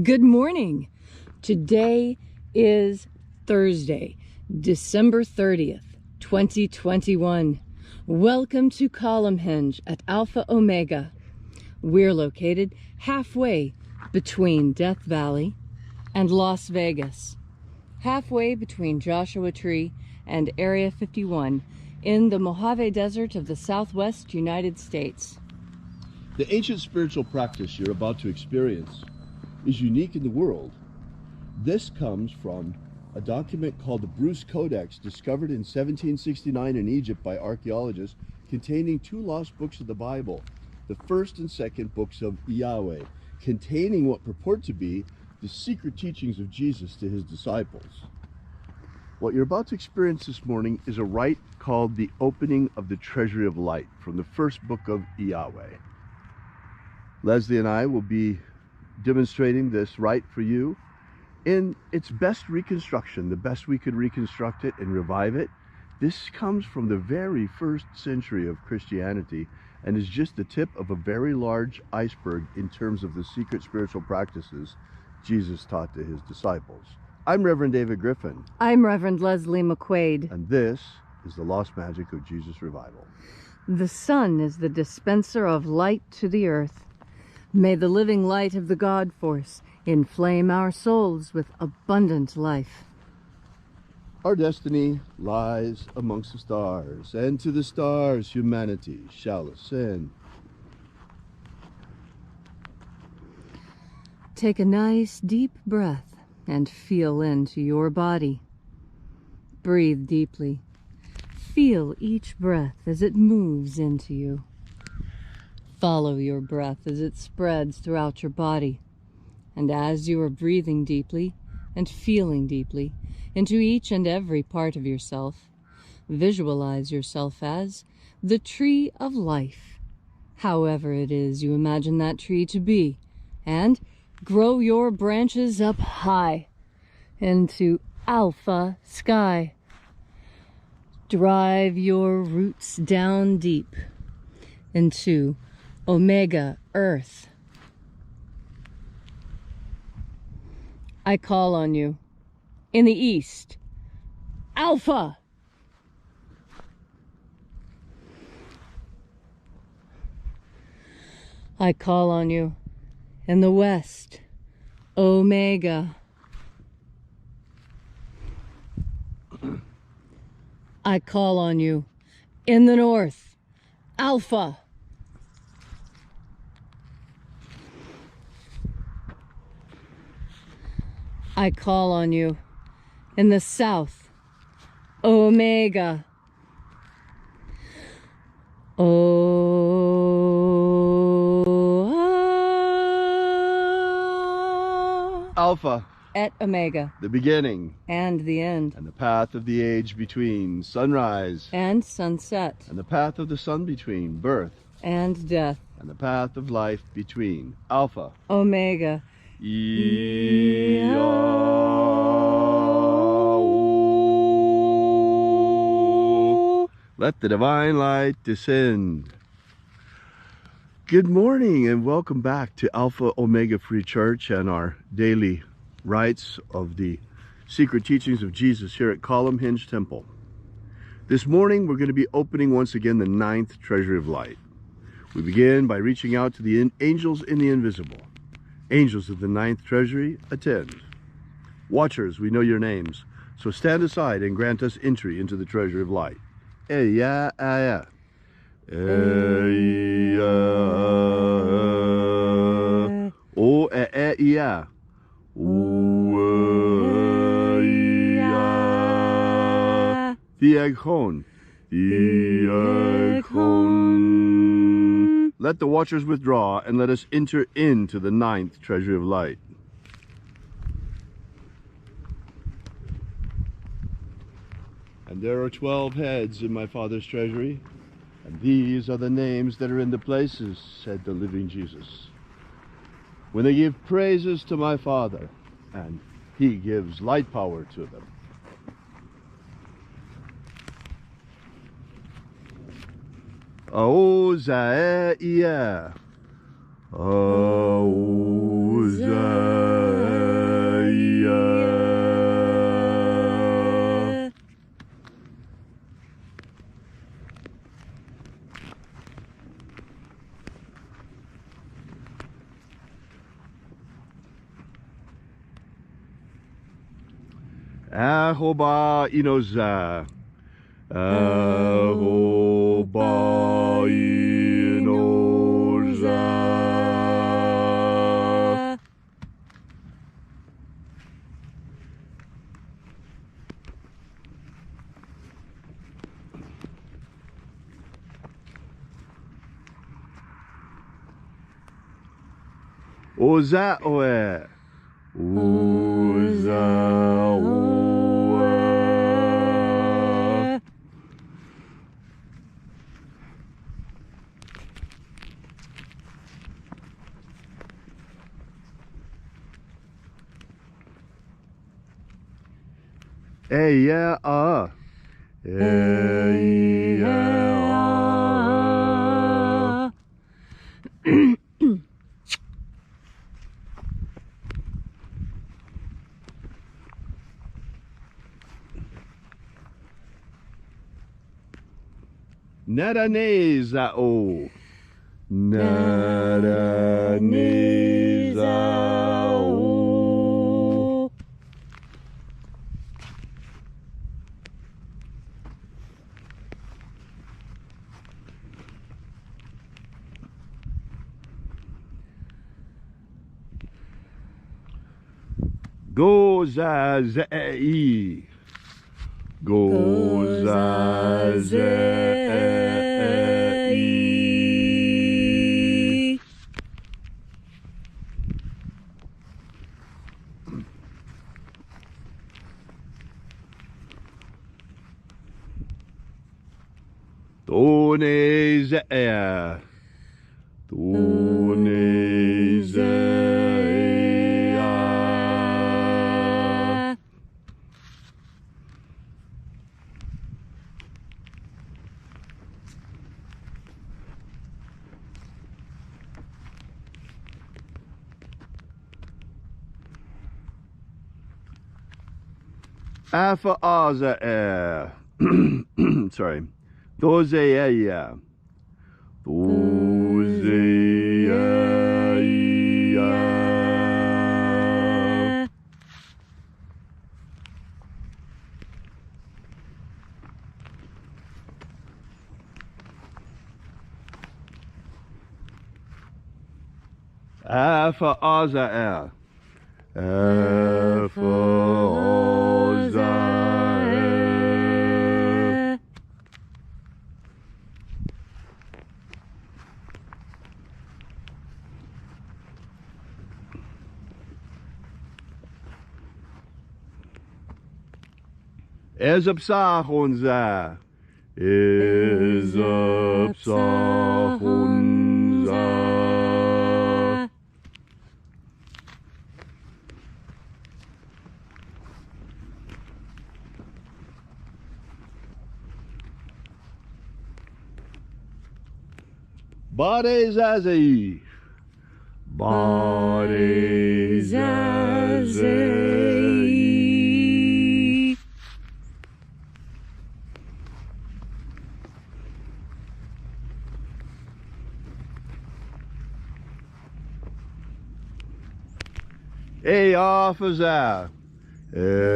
Good morning. Today is Thursday, December 30th, 2021. Welcome to Columnhenge at Alpha Ωmega. We're located halfway between Death Valley and Las Vegas, halfway between Joshua Tree and Area 51 in the Mojave Desert of the Southwest United States. The ancient spiritual practice you're about to experience is unique in the world. This comes from a document called the Bruce Codex, discovered in 1769 in Egypt by archaeologists, containing two lost books of the Bible, the first and second books of Yahweh, containing what purport to be the secret teachings of Jesus to his disciples. What you're about to experience this morning is a rite called the opening of the Treasury of Light from the first book of Yahweh. Leslie and I will be demonstrating this rite for you in its best reconstruction, the best we could reconstruct it and revive it. This comes from the very first century of Christianity and is just the tip of a very large iceberg in terms of the secret spiritual practices Jesus taught to his disciples. I'm Reverend David Griffin. I'm Reverend Leslie McQuade. And this is the Lost Magic of Jesus Revival. The sun is the dispenser of light to the earth. May the living light of the God Force inflame our souls with abundant life. Our destiny lies amongst the stars, and to the stars humanity shall ascend. Take a nice deep breath and feel into your body. Breathe deeply. Feel each breath as it moves into you. Follow your breath as it spreads throughout your body. And as you are breathing deeply and feeling deeply into each and every part of yourself, visualize yourself as the tree of life, however it is you imagine that tree to be, and grow your branches up high into alpha sky. Drive your roots down deep into Omega Earth. I call on you in the east, Alpha. I call on you in the west, Omega. I call on you in the north, Alpha. I call on you in the south, Omega. Alpha Et Omega. the beginning And the end. and the path of the age between, sunrise And sunset. and the path of the sun between, birth And death. and the path of life between, Alpha Omega. Let the divine light descend. Good morning and welcome back to Alpha Ωmega Free Church and our daily rites of the secret teachings of Jesus here at Columnhenge Temple. This morning we're going to be opening once again the 9th Treasury of Light. We begin by reaching out to the angels in the invisible. Angels of the 9th Treasury, attend. Watchers, we know your names, so stand aside and grant us entry into the Treasury of Light. Eya, aya. Eya. O, e, ya. Theaghon. Theaghon. Let the watchers withdraw and let us enter into the 9th Treasury of Light. And there are 12 heads in my Father's treasury, and these are the names that are in the places, said the living Jesus. When they give praises to my Father, and he gives light power to them. Aozaia. Aozaia. Ahoba inoza. Ahoba inoza. Oza oe. Oza oe. Yeah, Naraneza o. Naraneza o. Gozazei. Gozazei. Tonezea. Tonezea. Alpha Ωmega. Sorry. Dozeia. Dozeia. Alpha Ωmega. Alpha Ωmega. Ezapsahonza. Ezapsahonza. Badezazei. Badezazei. Eofaza. Eofaza.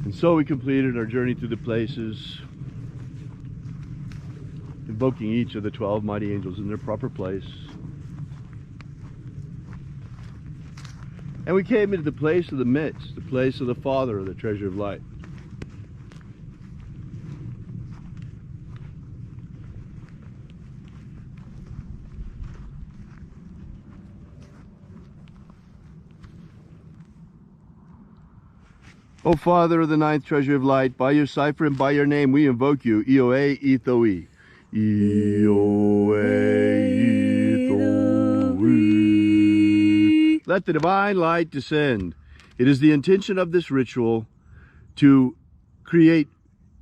And so we completed our journey through the places, invoking each of the 12 mighty angels in their proper place. And we came into the place of the midst, the place of the Father of the Treasury of Light. O Father of the ninth Treasury of Light, by your cipher and by your name we invoke you, Ioe Ithoi. Ioe Ithoi. Let the divine light descend. It is the intention of this ritual to create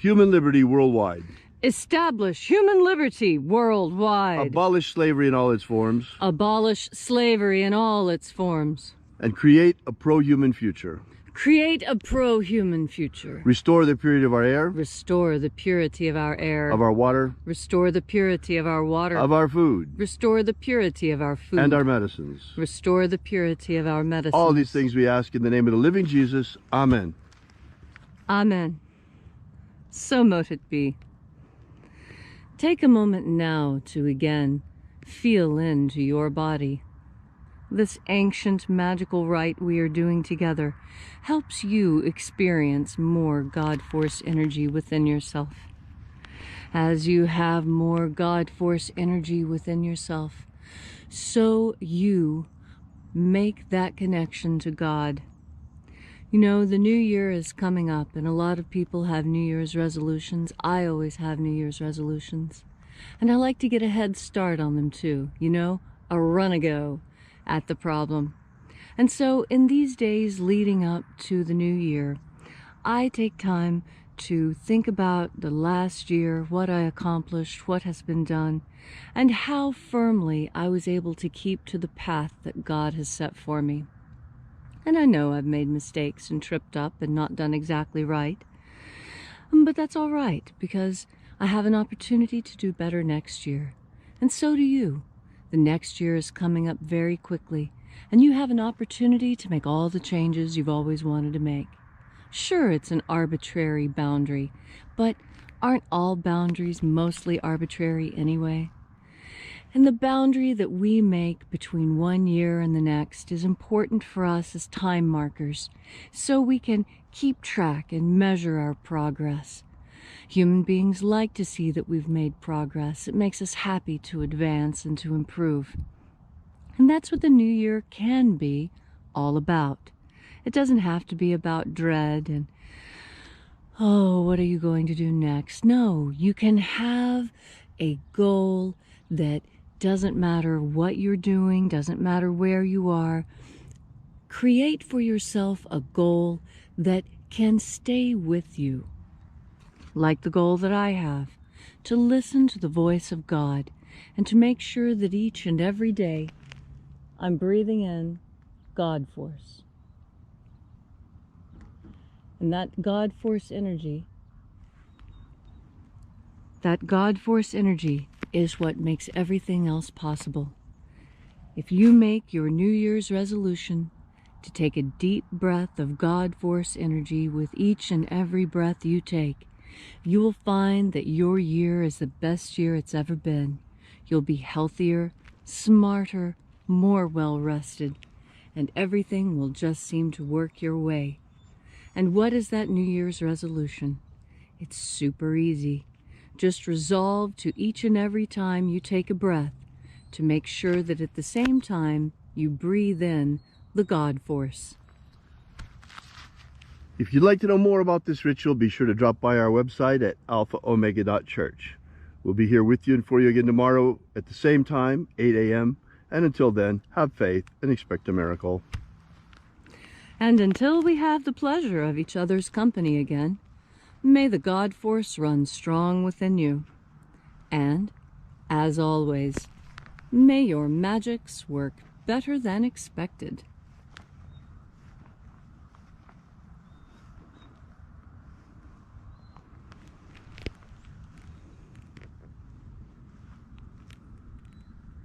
human liberty worldwide. Establish human liberty worldwide. Abolish slavery in all its forms. Abolish slavery in all its forms. And create a pro-human future. Create a pro-human future. Restore the purity of our air. Restore the purity of our air. Of our water. Restore the purity of our water. Of our food. Restore the purity of our food. And our medicines. Restore the purity of our medicines. All these things we ask in the name of the living Jesus. Amen. Amen. So mote it be. Take a moment now to again feel into your body. This ancient magical rite we are doing together helps you experience more God Force energy within yourself. As you have more God Force energy within yourself, so you make that connection to God. You know, the new year is coming up, and a lot of people have New Year's resolutions. I always have New Year's resolutions. And I like to get a head start on them too, you know, a run-a-go at the problem. And so in these days leading up to the new year, I take time to think about the last year, what I accomplished, what has been done, and how firmly I was able to keep to the path that God has set for me. And I know I've made mistakes and tripped up and not done exactly right. But that's all right, because I have an opportunity to do better next year. And so do you. The next year is coming up very quickly, and you have an opportunity to make all the changes you've always wanted to make. Sure, it's an arbitrary boundary, but aren't all boundaries mostly arbitrary anyway? And the boundary that we make between one year and the next is important for us as time markers, so we can keep track and measure our progress. Human beings like to see that we've made progress. It makes us happy to advance and to improve. And that's what the new year can be all about. It doesn't have to be about dread and, oh, what are you going to do next? No, you can have a goal that doesn't matter what you're doing, doesn't matter where you are. Create for yourself a goal that can stay with you. Like the goal that I have, to listen to the voice of God and to make sure that each and every day I'm breathing in God Force. And that God Force energy is what makes everything else possible. If you make your New Year's resolution to take a deep breath of God Force energy with each and every breath you take, you will find that your year is the best year it's ever been. You'll be healthier, smarter, more well-rested, and everything will just seem to work your way. And what is that New Year's resolution? It's super easy. Just resolve to each and every time you take a breath to make sure that at the same time you breathe in the God Force. If you'd like to know more about this ritual, be sure to drop by our website at alphaomega.church. We'll be here with you and for you again tomorrow at the same time, 8 a.m. And until then, have faith and expect a miracle. And until we have the pleasure of each other's company again, may the God Force run strong within you. And, as always, may your magics work better than expected.